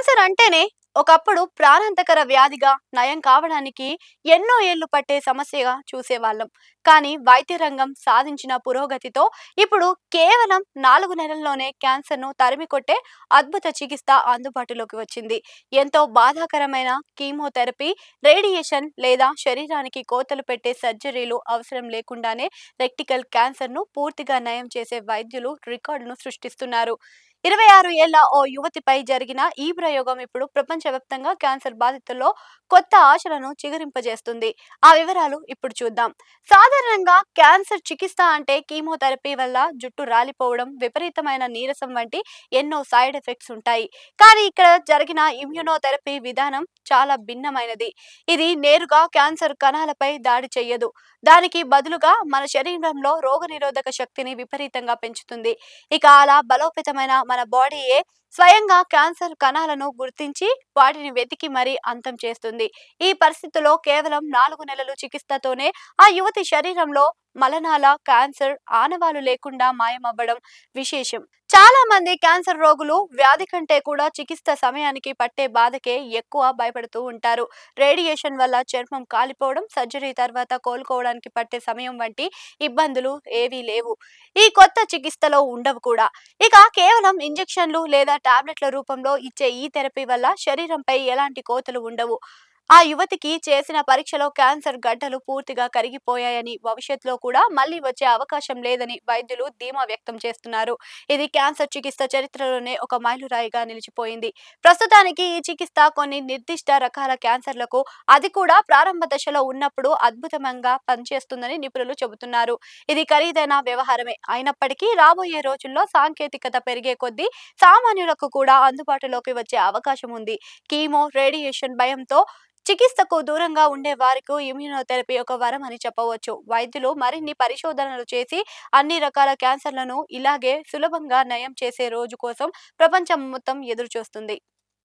Cancer అంటేనే ఒకప్పుడు ప్రాణాంతకర వ్యాధిగా నయం కావడానికి ఎన్నో ఏళ్లు పట్టే సమస్యగా చూసేవాళ్ళం. కానీ వైద్య రంగం సాధించిన పురోగతితో ఇప్పుడు కేవలం 4 నెలల్లోనే క్యాన్సర్ను తరిమికొట్టే అద్భుత చికిత్స అందుబాటులోకి వచ్చింది. ఎంతో బాధాకరమైన కీమోథెరపీ, రేడియేషన్ లేదా శరీరానికి కోతలు పెట్టే సర్జరీలు అవసరం లేకుండానే రెక్టికల్ క్యాన్సర్ను పూర్తిగా నయం చేసే వైద్యులు రికార్డును సృష్టిస్తున్నారు. 26 ఏళ్ల ఓ యువతిపై జరిగిన ఈ ప్రయోగం ఇప్పుడు ప్రపంచవ్యాప్తంగా క్యాన్సర్ బాధితుల్లో కొత్త ఆశలను చిగురింపజేస్తుంది. ఆ వివరాలు ఇప్పుడు చూద్దాం. సాధారణంగా క్యాన్సర్ చికిత్స అంటే కీమోథెరపీ వల్ల జుట్టు రాలిపోవడం, విపరీతమైన నీరసం వంటి ఎన్నో సైడ్ ఎఫెక్ట్స్ ఉంటాయి. కానీ ఇక్కడ జరిగిన ఇమ్యునోథెరపీ విధానం చాలా భిన్నమైనది. ఇది నేరుగా క్యాన్సర్ కణాలపై దాడి చేయదు. దానికి బదులుగా మన శరీరంలో రోగనిరోధక శక్తిని విపరీతంగా పెంచుతుంది. ఇక అలా బలోపేతమైన మన బాడీయే స్వయంగా క్యాన్సర్ కణాలను గుర్తించి వాటిని వెతికి మరీ అంతం చేస్తుంది. ఈ పరిస్థితిలో కేవలం 4 నెలలు చికిత్సతోనే ఆ యువతి శరీరంలో మలనాల క్యాన్సర్ ఆనవాలు లేకుండా మాయమవ్వడం విశేషం. చాలా మంది క్యాన్సర్ రోగులు వ్యాధి కంటే కూడా చికిత్స సమయానికి పట్టే బాధకే ఎక్కువ భయపడుతూ ఉంటారు. రేడియేషన్ వల్ల చర్మం కాలిపోవడం, సర్జరీ తర్వాత కోలుకోవడానికి పట్టే సమయం వంటి ఇబ్బందులు ఏవీ లేవు. ఈ కొత్త చికిత్సలో ఉండవు కూడా. ఇక కేవలం ఇంజెక్షన్లు లేదా టాబ్లెట్ల రూపంలో ఇచ్చే ఈ థెరపీ వల్ల శరీరంపై ఎలాంటి కోతలు ఉండవు. ఆ యువతికి చేసిన పరీక్షలో క్యాన్సర్ గడ్డలు పూర్తిగా కరిగిపోయాయని, భవిష్యత్తులో కూడా మళ్లీ వచ్చే అవకాశం లేదని వైద్యులు ధీమా వ్యక్తం చేస్తున్నారు. ఇది క్యాన్సర్ చికిత్స చరిత్రలోనే ఒక మైలురాయిగా నిలిచిపోయింది. ప్రస్తుతానికి ఈ చికిత్స కొన్ని నిర్దిష్ట రకాల క్యాన్సర్లకు, అది కూడా ప్రారంభ దశలో ఉన్నప్పుడు అద్భుతంగా పనిచేస్తుందని నిపుణులు చెబుతున్నారు. ఇది ఖరీదైన వ్యవహారమే అయినప్పటికీ రాబోయే రోజుల్లో సాంకేతికత పెరిగే కొద్దీ సామాన్యులకు కూడా అందుబాటులోకి వచ్చే అవకాశం ఉంది. కీమో, రేడియేషన్ భయంతో చికిత్సకు దూరంగా ఉండే వారికి ఇమ్యునోథెరపీ ఒక వరం అని చెప్పవచ్చు. వైద్యులు మరిన్ని పరిశోధనలు చేసి అన్ని రకాల క్యాన్సర్లను ఇలాగే సులభంగా నయం చేసే రోజు కోసం ప్రపంచం మొత్తం ఎదురు చూస్తుంది.